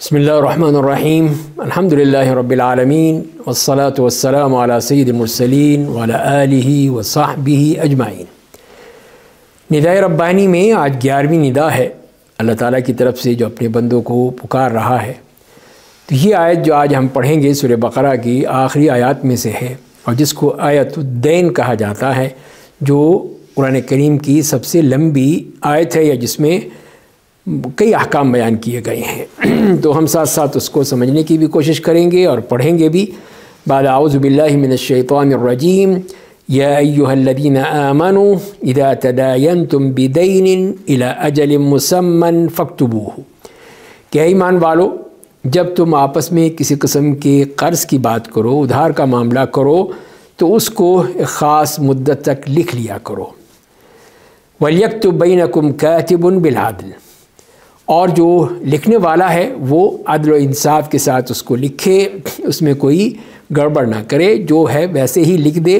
بسم اللہ الرحمن الرحیم الحمد للہ رب العالمین والصلاة والسلام علی سید المرسلین وعلی آلہ وصحبہ اجمعین۔ نداء ربانی میں آج 11ویں ندا ہے اللہ تعالیٰ کی طرف سے جو اپنے بندوں کو پکار رہا ہے۔ تو یہ آیت جو آج ہم پڑھیں گے سورہ بقرہ کی آخری آیات میں سے ہے اور جس کو آیت الدین کہا جاتا ہے، جو قرآن کریم کی سب سے لمبی آیت ہے یا جس میں کئی احکام بیان کیے گئے ہیں۔ تو ہم ساتھ ساتھ اس کو سمجھنے کی بھی کوشش کریں گے اور پڑھیں گے بھی۔ بعد اعوذ باللہ من الشیطان الرجیم یا ایہا الذین آمنوا اذا تداینتم بدین الی اجل مسمى فاکتبوہ، کہ ایمان والو جب تم آپس میں کسی قسم کے قرض کی بات کرو، ادھار کا معاملہ کرو، تو اس کو ایک خاص مدت تک لکھ لیا کرو۔ وَلْيَكْتُبْ بَيْنَكُمْ كَاتِبٌ بِالْعَدْلِ، اور جو لکھنے والا ہے وہ عدل و انصاف کے ساتھ اس کو لکھے، اس میں کوئی گڑبڑ نہ کرے، جو ہے ویسے ہی لکھ دے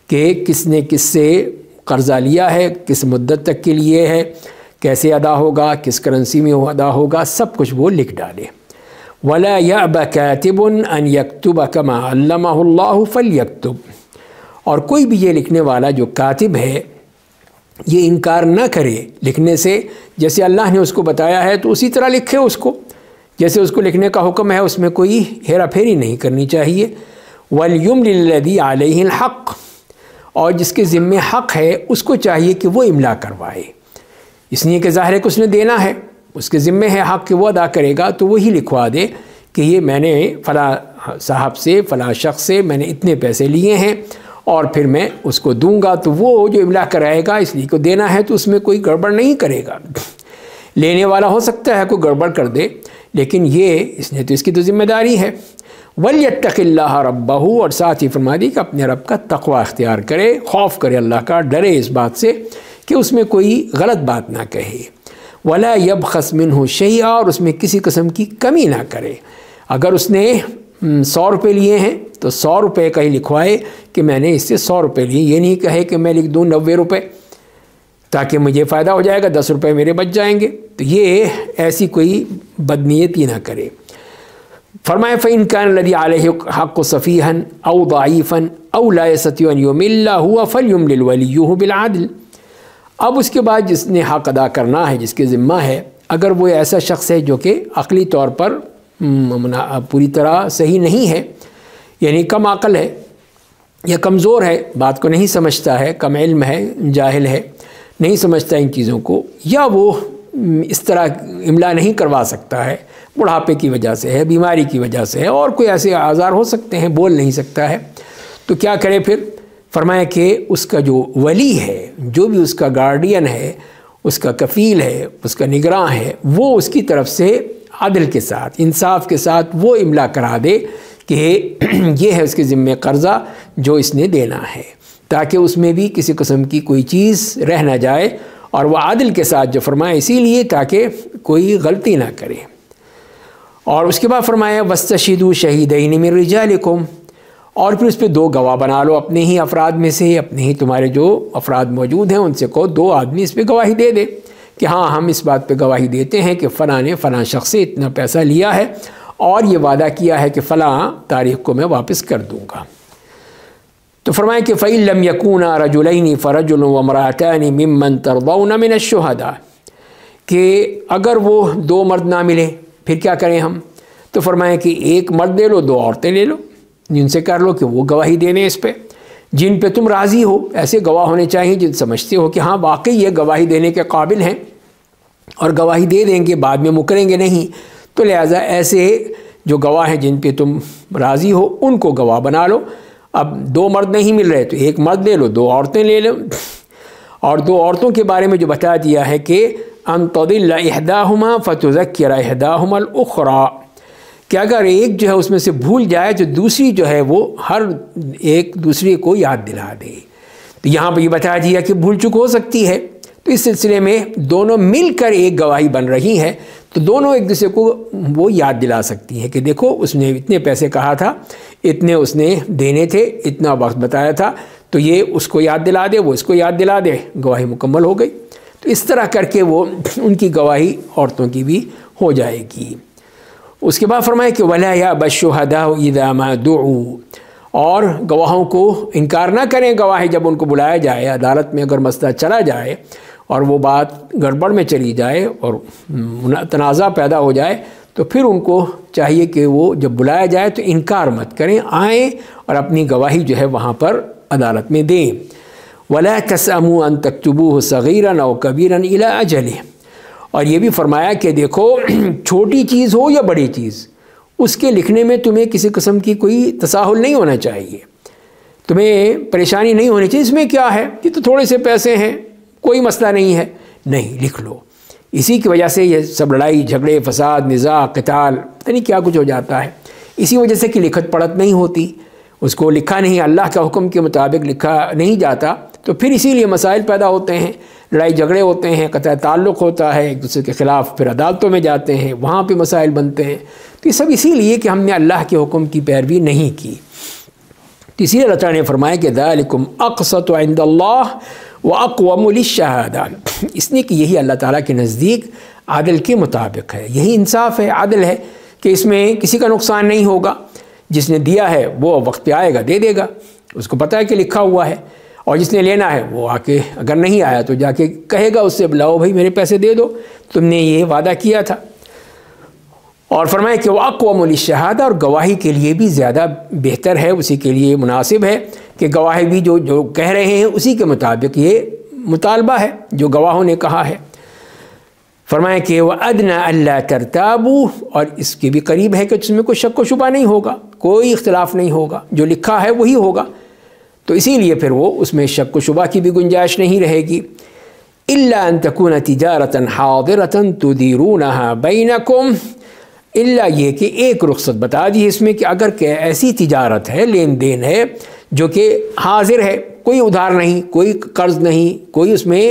کہ کس نے کس سے قرضہ لیا ہے، کس مدت تک کے لیے ہے، کیسے ادا ہوگا، کس کرنسی میں وہ ادا ہوگا، سب کچھ وہ لکھ ڈالے۔ وَلَا يَأْبَ كَاتِبٌ أَن يَكْتُبَ كَمَا عَلَّمَهُ اللَّهُ فَلْيَكْتُبْ، اور کوئی بھی یہ لکھنے والا جو کاتب ہے یہ انکار نہ کرے لکھنے سے، جیسے اللہ نے اس کو بتایا ہے تو اسی طرح لکھے اس کو، جیسے اس کو لکھنے کا حکم ہے، اس میں کوئی ہیرا پھیری نہیں کرنی چاہیے۔ وَلْيُمْلِ الَّذِي عَلَيْهِ الْحَقِّ، اور جس کے ذمے حق ہے اس کو چاہیے کہ وہ املا کروائے، اس لیے کہ ظاہر ہے کہ اس نے دینا ہے، اس کے ذمے ہے حق کہ وہ ادا کرے گا، تو وہی لکھوا دے کہ یہ میں نے فلاں صاحب سے، فلاں شخص سے میں نے اتنے پیسے لیے ہیں اور پھر میں اس کو دوں گا، تو وہ جو املا کرائے گا اس لیے کو دینا ہے تو اس میں کوئی گڑبڑ نہیں کرے گا۔ لینے والا ہو سکتا ہے کوئی گڑبڑ کر دے، لیکن یہ اس نے تو اس کی تو ذمہ داری ہے۔ وَلْيَتَّقِ اللَّهَ رَبَّهُ، اور ساتھ ہی فرما دی کہ اپنے رب کا تقوی اختیار کرے، خوف کرے اللہ کا، ڈرے اس بات سے کہ اس میں کوئی غلط بات نہ کہے۔ وَلَا يَبْخَسْ مِنْهُ شَيْئًا، اور اس میں کسی قسم کی کمی نہ کرے۔ اگر اس نے 100 روپے لیے ہیں تو 100 روپے کا ہی لکھوائے کہ میں نے اس سے 100 روپے لیے، یہ نہیں کہے کہ میں لکھ دوں 90 روپے تاکہ مجھے فائدہ ہو جائے گا، 10 روپے میرے بچ جائیں گے، تو یہ ایسی کوئی بدنیتی نہ کرے۔ فرمائے فَإِنْ كَانَ الَّذِي عَلَيْهِ حَقُّ صَفِيحًا أَوْ ضَعِيفًا أَوْ لَا يَسْتَطِيعُ أَنْ يُمِلَّ هُوَ فَلْيُمْلِلْ وَلِيُّهُ بِالْعَدْلِ۔ اب اس کے بعد جس نے حق ادا کرنا ہے، جس کے ذمہ ہے، اگر وہ ایسا شخص ہے جو کہ عقلی طور پر پوری طرح صحیح نہیں ہے، یعنی کم عقل ہے یا کمزور ہے، بات کو نہیں سمجھتا ہے، کم علم ہے، جاہل ہے، نہیں سمجھتا ان چیزوں کو، یا وہ اس طرح املا نہیں کروا سکتا ہے، بڑھاپے کی وجہ سے ہے، بیماری کی وجہ سے ہے، اور کوئی ایسے آزار ہو سکتے ہیں، بول نہیں سکتا ہے، تو کیا کرے پھر؟ فرمایا کہ اس کا جو ولی ہے، جو بھی اس کا گارڈین ہے، اس کا کفیل ہے، اس کا نگراں ہے، وہ اس کی طرف سے عدل کے ساتھ، انصاف کے ساتھ وہ املا کرا دے کہ یہ ہے اس کے ذمے قرضہ جو اس نے دینا ہے، تاکہ اس میں بھی کسی قسم کی کوئی چیز رہ نہ جائے، اور وہ عدل کے ساتھ جو فرمایا اسی لیے تاکہ کوئی غلطی نہ کرے۔ اور اس کے بعد فرمایا وَاسْتَشْهِدُوا شَهِيدَيْنِ مِن رِجَالِكُمْ، اور پھر اس پہ 2 گواہ بنا لو اپنے ہی افراد میں سے، اپنے ہی تمہارے جو افراد موجود ہیں ان سے کہو 2 آدمی اس پہ گواہی دے دے کہ ہاں ہم اس بات پہ گواہی دیتے ہیں کہ فلاں نے فلاں شخص سے اتنا پیسہ لیا ہے اور یہ وعدہ کیا ہے کہ فلاں تاریخ کو میں واپس کر دوں گا۔ تو فرمائیں کہ فَإِن لَمْ يَكُونَا رَجُلَيْنِ فَرَجُلٌ وَامْرَأَتَانِ مِمَّنْ تَرْضَوْنَ مِنَ الشُّهَدَاءِ، کہ اگر وہ 2 مرد نہ ملے پھر کیا کریں ہم؟ تو فرمائیں کہ 1 مرد لے لو، 2 عورتیں لے لو، جن سے کر لو کہ وہ گواہی دینے اس پہ، جن پہ تم راضی ہو، ایسے گواہ ہونے چاہیے جن سمجھتے ہو کہ ہاں واقعی یہ گواہی دینے کے قابل ہیں اور گواہی دے دیں گے، بعد میں مکریں گے نہیں، تو لہٰذا ایسے جو گواہ ہیں جن پہ تم راضی ہو ان کو گواہ بنا لو۔ اب 2 مرد نہیں مل رہے تو 1 مرد لے لو، 2 عورتیں لے لو، اور 2 عورتوں کے بارے میں جو بتا دیا ہے کہ ان تضل احداہما فتذکر احداہما الاخری، کہ اگر ایک جو ہے اس میں سے بھول جائے تو دوسری جو ہے وہ ہر ایک دوسرے کو یاد دلا دے۔ تو یہاں پہ یہ بتا دیا کہ بھول چک ہو سکتی ہے، تو اس سلسلے میں دونوں مل کر ایک گواہی بن رہی ہے، تو دونوں ایک دوسرے کو وہ یاد دلا سکتی ہیں کہ دیکھو اس نے اتنے پیسے کہا تھا، اتنے اس نے دینے تھے، اتنا وقت بتایا تھا، تو یہ اس کو یاد دلا دے، وہ اس کو یاد دلا دے، گواہی مکمل ہو گئی۔ تو اس طرح کر کے وہ ان کی گواہی عورتوں کی بھی ہو جائے گی۔ اس کے بعد فرمایا کہ وَلَا يَأْبَ الشُّهَدَاءُ إِذَا مَا دُعُوا، اور گواہوں کو انکار نہ کریں گواہی جب ان کو بلایا جائے۔ عدالت میں اگر مسئلہ چلا جائے اور وہ بات گڑبڑ میں چلی جائے اور تنازع پیدا ہو جائے تو پھر ان کو چاہیے کہ وہ جب بلایا جائے تو انکار مت کریں، آئیں اور اپنی گواہی جو ہے وہاں پر عدالت میں دیں۔ وَلَا تَسْأَمُوا أَن تَكْتُبُوهُ صَغِيرًا أَوْ كَبِيرًا إِلَىٰ أَجَلِهِ، اور یہ بھی فرمایا کہ دیکھو چھوٹی چیز ہو یا بڑی چیز، اس کے لکھنے میں تمہیں کسی قسم کی کوئی تساہل نہیں ہونا چاہیے، تمہیں پریشانی نہیں ہونی چاہیے۔ اس میں کیا ہے، یہ تو تھوڑے سے پیسے ہیں، کوئی مسئلہ نہیں ہے، نہیں لکھ لو۔ اسی کی وجہ سے یہ سب لڑائی جھگڑے فساد نزاع قتال پتہ نہیں کیا کچھ ہو جاتا ہے، اسی وجہ سے کہ لکھت پڑھت نہیں ہوتی، اس کو لکھا نہیں، اللہ کا حکم کے مطابق لکھا نہیں جاتا، تو پھر اسی لیے مسائل پیدا ہوتے ہیں، لڑائی جھگڑے ہوتے ہیں، قطع تعلق ہوتا ہے، ایک دوسرے کے خلاف پھر عدالتوں میں جاتے ہیں، وہاں پہ مسائل بنتے ہیں۔ تو یہ سب اسی لیے کہ ہم نے اللہ کے حکم کی پیروی نہیں کی۔ تو اسی لیے اللہ تعالیٰ نے فرمایا کہ ذالکم اقسط عند اللہ واقوم للشہادہ، اس نے کہ یہی اللہ تعالیٰ کے نزدیک عدل کے مطابق ہے، یہی انصاف ہے، عدل ہے کہ اس میں کسی کا نقصان نہیں ہوگا۔ جس نے دیا ہے وہ وقت پہ آئے گا دے دے گا، اس کو پتہ ہے کہ لکھا ہوا ہے، اور جس نے لینا ہے وہ آ کے اگر نہیں آیا تو جا کے کہے گا اس سے لاؤ بھائی میرے پیسے دے دو، تم نے یہ وعدہ کیا تھا۔ اور فرمایا کہ وَأَقْوَمُ لِلشَّهَادَةِ، اور گواہی کے لیے بھی زیادہ بہتر ہے، اسی کے لیے مناسب ہے کہ گواہی بھی جو کہہ رہے ہیں اسی کے مطابق یہ مطالبہ ہے جو گواہوں نے کہا ہے۔ فرمایا کہ وَأَدْنَىٰ أَلَّا تَرْتَابُوا، اور اس کے بھی قریب ہے کہ اس میں کوئی شک و شبہ نہیں ہوگا، کوئی اختلاف نہیں ہوگا، جو لکھا ہے وہی ہوگا، تو اسی لیے پھر وہ اس میں شک و شبہ کی بھی گنجائش نہیں رہے گی۔ إِلَّا أَن تَكُونَ تِجَارَةً حَاضِرَةً تُدِيرُونَهَا بَيْنَكُمْ، الا یہ کہ ایک رخصت بتا دی اس میں کہ اگر کہ ایسی تجارت ہے، لین دین ہے جو کہ حاضر ہے، کوئی ادھار نہیں، کوئی قرض نہیں، کوئی اس میں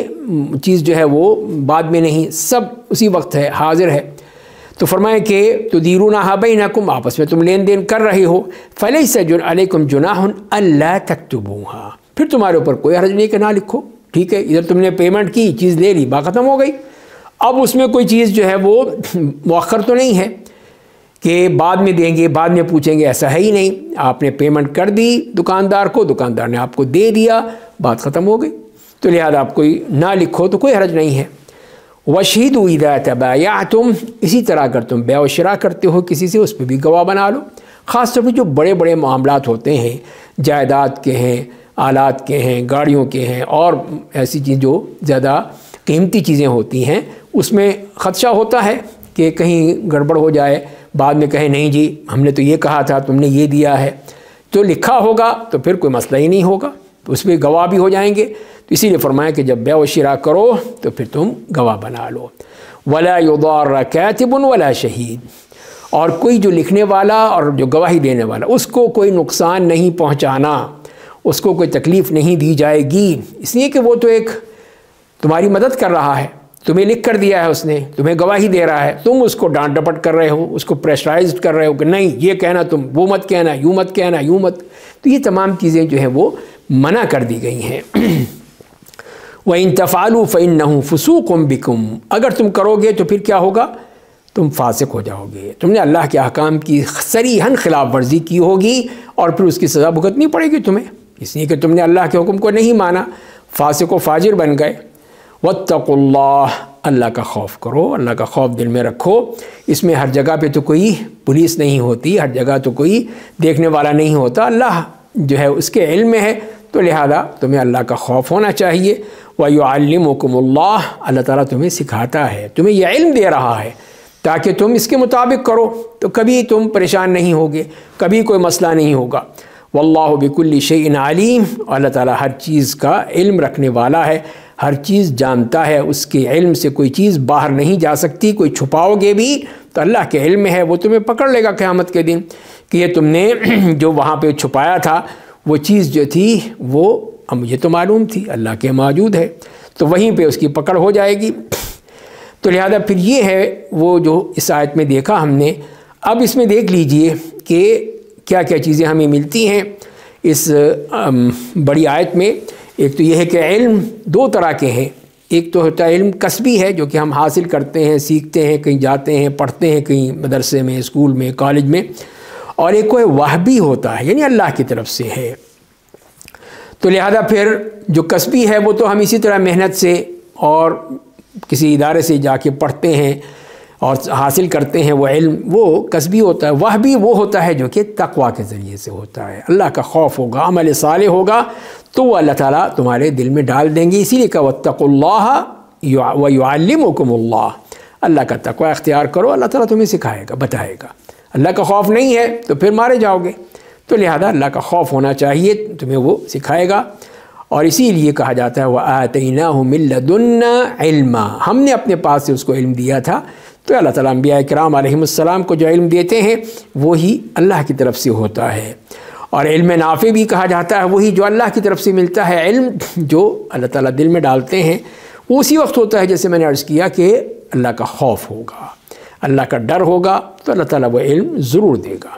چیز جو ہے وہ بعد میں نہیں، سب اسی وقت ہے، حاضر ہے، تو فرمایا کہ تدیرونہا بینکم، آپس میں تم لین دین کر رہے ہو، فلیس علیکم جناح الا تکتبوہا، پھر تمہارے اوپر کوئی حرج نہیں کہ نہ لکھو، ٹھیک ہے، ادھر تم نے پیمنٹ کی، چیز لے لی، بات ختم ہو گئی، اب اس میں کوئی چیز جو ہے وہ مؤخر تو نہیں ہے کہ بعد میں دیں گے، بعد میں پوچھیں گے، ایسا ہے ہی نہیں، آپ نے پیمنٹ کر دی دکاندار کو، دکاندار نے آپ کو دے دیا، بات ختم ہو گئی، تو لہذا آپ کوئی نہ لکھو تو کوئی حرج نہیں ہے۔ وَشْهِدُوا إِذَا تَبَايَعْتُمْ، اسی طرح اگر تم بیع و شراء کرتے ہو کسی سے اس پہ بھی گواہ بنا لو، خاص طور پہ جو بڑے بڑے معاملات ہوتے ہیں، جائیداد کے ہیں، آلات کے ہیں، گاڑیوں کے ہیں، اور ایسی چیز جو زیادہ قیمتی چیزیں ہوتی ہیں، اس میں خدشہ ہوتا ہے کہ کہیں گڑبڑ ہو جائے، بعد میں کہیں نہیں جی ہم نے تو یہ کہا تھا، تم نے یہ دیا ہے، تو لکھا ہوگا تو پھر کوئی مسئلہ ہی نہیں ہوگا، تو اس پہ گواہ بھی ہو جائیں گے، تو اسی لیے فرمایا کہ جب بیع و شراء کرو تو پھر تم گواہ بنا لو۔ وَلَا يُضَارَّ كَاتِبٌ وَلَا شَهِيدٌ، اور کوئی جو لکھنے والا اور جو گواہی دینے والا اس کو کوئی نقصان نہیں پہنچانا، اس کو کوئی تکلیف نہیں دی جائے گی، اس لیے کہ وہ تو ایک تمہاری مدد کر رہا ہے، تمہیں لکھ کر دیا ہے اس نے، تمہیں گواہی دے رہا ہے، تم اس کو ڈانٹ ڈپٹ کر رہے ہو، اس کو پریشرائزڈ کر رہے ہو کہ نہیں یہ کہنا تم، وہ مت کہنا، یوں مت کہنا، یوں مت، تو یہ تمام چیزیں جو ہیں وہ منع کر دی گئی ہیں۔ وَإِن تَفْعَلُوا فَإِنَّهُ فُسُوقٌ بِكُمْ، اگر تم کرو گے تو پھر کیا ہوگا، تم فاسق ہو جاؤ گے، تم نے اللہ کے احکام کی صریحاً خلاف ورزی کی ہوگی اور پھر اس کی سزا بھگتنی پڑے گی تمہیں، اس لیے کہ تم نے اللہ کے حکم کو نہیں مانا، فاسق و فاجر بن گئے۔ وَاتَّقُوا اللَّهَ، اللہ کا خوف کرو، اللہ کا خوف دل میں رکھو، اس میں ہر جگہ پہ تو کوئی پولیس نہیں ہوتی، ہر جگہ تو کوئی دیکھنے والا نہیں ہوتا، اللہ جو ہے اس کے علم میں ہے، تو لہذا تمہیں اللہ کا خوف ہونا چاہیے۔ وَيُعَلِّمُكُمُ اللَّهُ، اللہ تعالیٰ تمہیں سکھاتا ہے، تمہیں یہ علم دے رہا ہے تاکہ تم اس کے مطابق کرو، تو کبھی تم پریشان نہیں ہوگے، کبھی کوئی مسئلہ نہیں ہوگا۔ واللہ بکل شیء علیم، اللہ تعالیٰ ہر چیز کا علم رکھنے والا ہے، ہر چیز جانتا ہے، اس کے علم سے کوئی چیز باہر نہیں جا سکتی، کوئی چھپاؤ گے بھی تو اللہ کے علم میں ہے، وہ تمہیں پکڑ لے گا قیامت کے دن کہ یہ تم نے جو وہاں پہ چھپایا تھا وہ چیز جو تھی وہ مجھے تو معلوم تھی، اللہ کے موجود ہے، تو وہیں پہ اس کی پکڑ ہو جائے گی۔ تو لہذا پھر یہ ہے وہ جو اس آیت میں دیکھا ہم نے، اب اس میں دیکھ لیجئے کہ کیا کیا چیزیں ہمیں ملتی ہیں اس بڑی آیت میں۔ ایک تو یہ ہے کہ علم دو طرح کے ہیں، ایک تو ہوتا ہے علم کسبی ہے جو کہ ہم حاصل کرتے ہیں، سیکھتے ہیں، کہیں جاتے ہیں، پڑھتے ہیں کہیں مدرسے میں، اسکول میں، کالج میں، اور ایک کوئی وہبی ہوتا ہے یعنی اللہ کی طرف سے ہے۔ تو لہذا پھر جو کسبی ہے وہ تو ہم اسی طرح محنت سے اور کسی ادارے سے جا کے پڑھتے ہیں اور حاصل کرتے ہیں وہ علم، وہ کسبی ہوتا ہے۔ وہبی وہ ہوتا ہے جو کہ تقویٰ کے ذریعے سے ہوتا ہے، اللہ کا خوف ہوگا، عمل صالح ہوگا تو وہ اللہ تعالیٰ تمہارے دل میں ڈال دیں گے۔ اسی لیے کہ واتقوا اللہ ویعلمکم اللہ، اللہ کا تقویٰ اختیار کرو، اللہ تعالیٰ تمہیں سکھائے گا، بتائے گا۔ اللہ کا خوف نہیں ہے تو پھر مارے جاؤ گے، تو لہذا اللہ کا خوف ہونا چاہیے، تمہیں وہ سکھائے گا۔ اور اسی لیے کہا جاتا ہے وَآتَيْنَاهُ مِن لَّدُنَّا عِلْمًا، ہم نے اپنے پاس سے اس کو علم دیا تھا۔ تو اللہ تعالیٰ انبیاء کرام علیہم السلام کو جو علم دیتے ہیں وہی اللہ کی طرف سے ہوتا ہے۔ اور علم نافع بھی کہا جاتا ہے وہی جو اللہ کی طرف سے ملتا ہے، علم جو اللہ تعالیٰ دل میں ڈالتے ہیں وہ اسی وقت ہوتا ہے جیسے میں نے عرض کیا کہ اللہ کا خوف ہوگا، اللہ کا ڈر ہوگا تو اللہ تعالیٰ وہ علم ضرور دے گا۔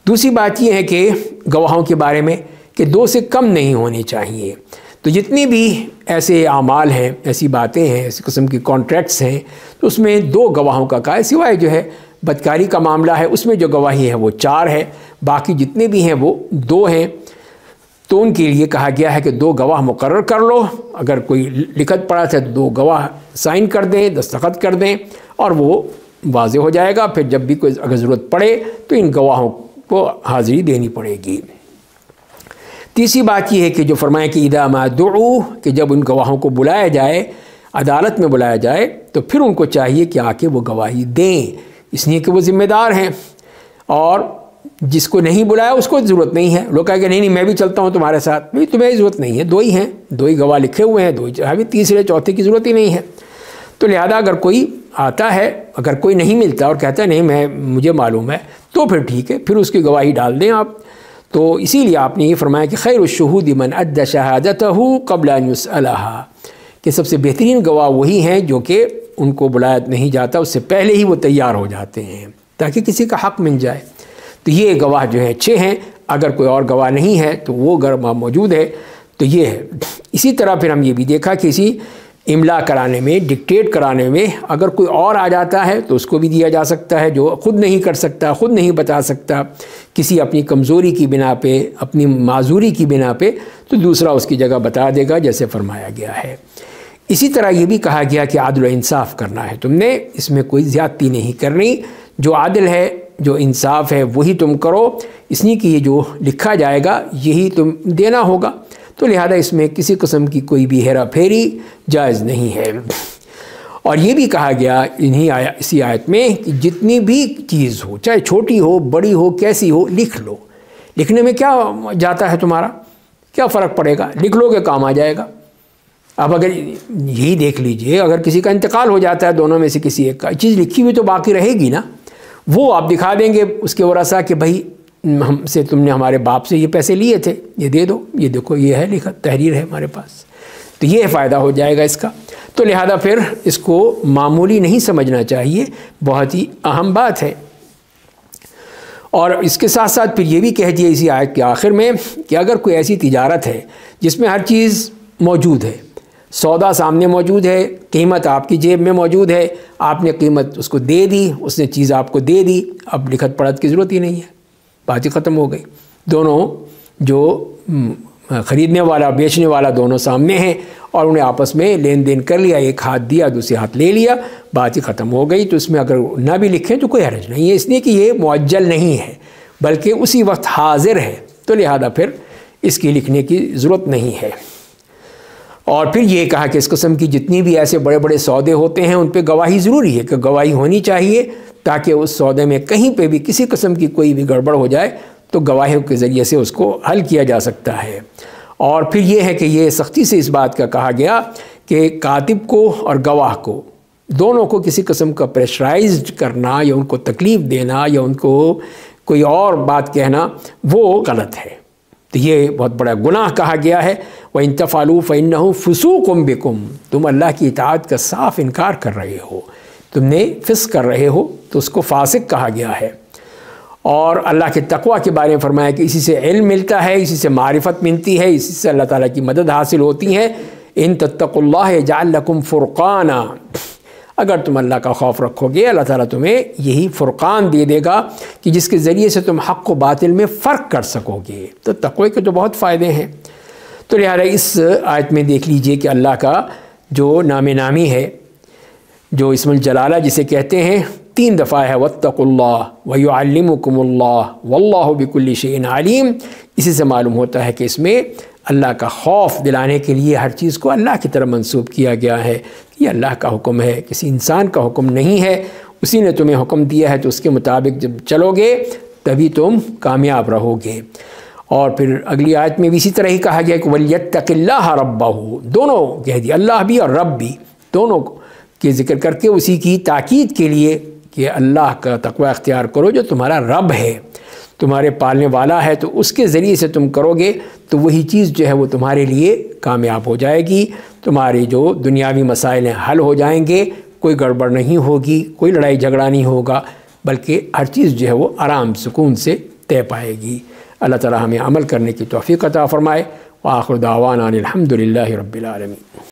دوسری بات یہ ہے کہ گواہوں کے بارے میں کہ 2 سے کم نہیں ہونی چاہیے۔ تو جتنی بھی ایسے اعمال ہیں، ایسی باتیں ہیں، اس قسم کی کانٹریکٹس ہیں، تو اس میں 2 گواہوں کا کہا ہے، سوائے جو ہے بدکاری کا معاملہ ہے اس میں جو گواہی ہے وہ 4 ہے، باقی جتنے بھی ہیں وہ 2 ہیں۔ تو ان کے لیے کہا گیا ہے کہ 2 گواہ مقرر کر لو، اگر کوئی لکھت پڑھا ہے تو 2 گواہ سائن کر دیں، دستخط کر دیں، اور وہ واضح ہو جائے گا۔ پھر جب بھی کوئی اگر ضرورت پڑے تو ان گواہوں کو حاضری دینی پڑے گی۔ تیسری بات یہ ہے کہ جو فرمائے کہ اذا ما دعوا، کہ جب ان گواہوں کو بلایا جائے، عدالت میں بلایا جائے، تو پھر ان کو چاہیے کہ آ کے وہ گواہی دیں، اس لیے کہ وہ ذمہ دار ہیں، اور جس کو نہیں بلایا اس کو ضرورت نہیں ہے۔ لوگ کہیں کہ نہیں میں بھی چلتا ہوں تمہارے ساتھ، نہیں تمہیں ضرورت نہیں ہے، 2 ہی ہیں، 2 ہی گواہ لکھے ہوئے ہیں، 2 ہی چاہیے، تیسرے چوتھے کی ضرورت ہی نہیں ہے۔ تو لہذا اگر کوئی آتا ہے، اگر کوئی نہیں ملتا اور کہتا ہے نہیں مجھے معلوم ہے، تو پھر ٹھیک ہے، پھر اس کی گواہی ڈال دیں آپ۔ تو اسی لیے آپ نے یہ فرمایا کہ خیر الشہود من ادى شہادتہ قبل ان يسألها، کہ سب سے بہترین گواہ وہی ہیں جو کہ ان کو بلایا نہیں جاتا اس سے پہلے ہی وہ تیار ہو جاتے ہیں تاکہ کسی کا حق مل جائے۔ تو یہ گواہ جو ہے اچھے ہیں، اگر کوئی اور گواہ نہیں ہے تو وہ اگر موجود ہے تو یہ ہے۔ اسی طرح پھر ہم یہ بھی دیکھا کہ اسی املا کرانے میں، ڈکٹیٹ کرانے میں اگر کوئی اور آ جاتا ہے تو اس کو بھی دیا جا سکتا ہے، جو خود نہیں کر سکتا، خود نہیں بتا سکتا، کسی اپنی کمزوری کی بنا پہ، اپنی معذوری کی بنا پہ، تو دوسرا اس کی جگہ بتا دے گا جیسے فرمایا گیا ہے۔ اسی طرح یہ بھی کہا گیا کہ عدل و انصاف کرنا ہے، تم نے اس میں کوئی زیادتی نہیں کرنی، جو عادل ہے، جو انصاف ہے وہی تم کرو، اس لیے کہ یہ جو لکھا جائے گا یہی تم دینا ہوگا، تو لہذا اس میں کسی قسم کی کوئی بھی ہیرا پھیری جائز نہیں ہے۔ اور یہ بھی کہا گیا اسی آیت میں کہ جتنی بھی چیز ہو، چاہے چھوٹی ہو بڑی ہو کیسی ہو، لکھ لو۔ لکھنے میں کیا جاتا ہے تمہارا، کیا فرق پڑے گا، لکھ لو گے کام آ جائے گا۔ اب اگر یہی دیکھ لیجئے، اگر کسی کا انتقال ہو جاتا ہے دونوں میں سے کسی ایک کا، چیز لکھی ہوئی تو باقی رہے گی نا، وہ آپ دکھا دیں گے اس کے ورثاء کہ بھائی ہم سے تم نے ہمارے باپ سے یہ پیسے لیے تھے، یہ دے دو، یہ دیکھو یہ ہے لکھا، تحریر ہے ہمارے پاس، تو یہ فائدہ ہو جائے گا اس کا۔ تو لہذا پھر اس کو معمولی نہیں سمجھنا چاہیے، بہت ہی اہم بات ہے۔ اور اس کے ساتھ ساتھ پھر یہ بھی کہہ دیا اسی آیت کے آخر میں کہ اگر کوئی ایسی تجارت ہے جس میں ہر چیز موجود ہے، سودا سامنے موجود ہے، قیمت آپ کی جیب میں موجود ہے، آپ نے قیمت اس کو دے دی، اس نے چیز آپ کو دے دی، اب لکھت پڑھت کی ضرورت ہی نہیں ہے، بات ہی ختم ہو گئی۔ دونوں جو خریدنے والا بیچنے والا دونوں سامنے ہیں اور انہیں آپس میں لین دین کر لیا، ایک ہاتھ دیا دوسرے ہاتھ لے لیا، بات ہی ختم ہو گئی۔ تو اس میں اگر نہ بھی لکھیں تو کوئی حرج نہیں ہے، اس لیے کہ یہ معجل نہیں ہے بلکہ اسی وقت حاضر ہے، تو لہذا پھر اس کی لکھنے کی ضرورت نہیں ہے۔ اور پھر یہ کہا کہ اس قسم کی جتنی بھی ایسے بڑے بڑے سودے ہوتے ہیں ان پہ گواہی ضروری ہے کہ گواہی ہونی چاہیے، تاکہ اس سودے میں کہیں پہ بھی کسی قسم کی کوئی بھی گڑبڑ ہو جائے تو گواہیوں کے ذریعے سے اس کو حل کیا جا سکتا ہے۔ اور پھر یہ ہے کہ یہ سختی سے اس بات کا کہا گیا کہ کاتب کو اور گواہ کو دونوں کو کسی قسم کا پریشرائزڈ کرنا یا ان کو تکلیف دینا یا ان کو کوئی اور بات کہنا وہ غلط ہے، تو یہ بہت بڑا گناہ کہا گیا ہے۔ وَإِن تَفْعَلُوا فَإِنَّهُ فُسُوقٌ بِكُمْ، تم اللہ کی اطاعت کا صاف انکار کر رہے ہو، تم نے فسق کر رہے ہو، تو اس کو فاسق کہا گیا ہے۔ اور اللہ کے تقویٰ کے بارے میں فرمایا کہ اسی سے علم ملتا ہے، اسی سے معرفت ملتی ہے، اسی سے اللہ تعالیٰ کی مدد حاصل ہوتی ہے، ان تتقوا اللہ یجعل لکم فرقانا، اگر تم اللہ کا خوف رکھو گے اللہ تعالیٰ تمہیں یہی فرقان دے دے گا کہ جس کے ذریعے سے تم حق و باطل میں فرق کر سکو گے۔ تو تقوی کے تو بہت فائدے ہیں۔ تو لہٰذا اس آیت میں دیکھ لیجئے کہ اللہ کا جو نام نامی ہے، جو اسم الجلالہ جسے کہتے ہیں، 3 دفعہ ہے واتقوا اللہ ویعلمکم اللہ واللہ بکل شیء علیم۔ اسی سے معلوم ہوتا ہے کہ اس میں اللہ کا خوف دلانے کے لیے ہر چیز کو اللہ کی طرف منسوب کیا گیا ہے۔ یہ اللہ کا حکم ہے، کسی انسان کا حکم نہیں ہے، اسی نے تمہیں حکم دیا ہے، تو اس کے مطابق جب چلو گے تبھی تم کامیاب رہو گے۔ اور پھر اگلی آیت میں بھی اسی طرح ہی کہا گیا کہ وَلْيَتَّقِ اللَّهَ رَبَّهُ، دونوں کہہ دیا، اللہ بھی اور رب بھی، دونوں کے ذکر کر کے اسی کی تاکید کے لیے کہ اللہ کا تقوی اختیار کرو جو تمہارا رب ہے، تمہارے پالنے والا ہے، تو اس کے ذریعے سے تم کرو گے تو وہی چیز جو ہے وہ تمہارے لیے کامیاب ہو جائے گی، تمہاری جو دنیاوی مسائل ہیں حل ہو جائیں گے، کوئی گڑبڑ نہیں ہوگی، کوئی لڑائی جھگڑا نہیں ہوگا، بلکہ ہر چیز جو ہے وہ آرام سکون سے طے پائے گی۔ اللہ تعالی ہمیں عمل کرنے کی توفیق عطا فرمائے۔ وآخر دعوانا الحمد للہ رب العالمین۔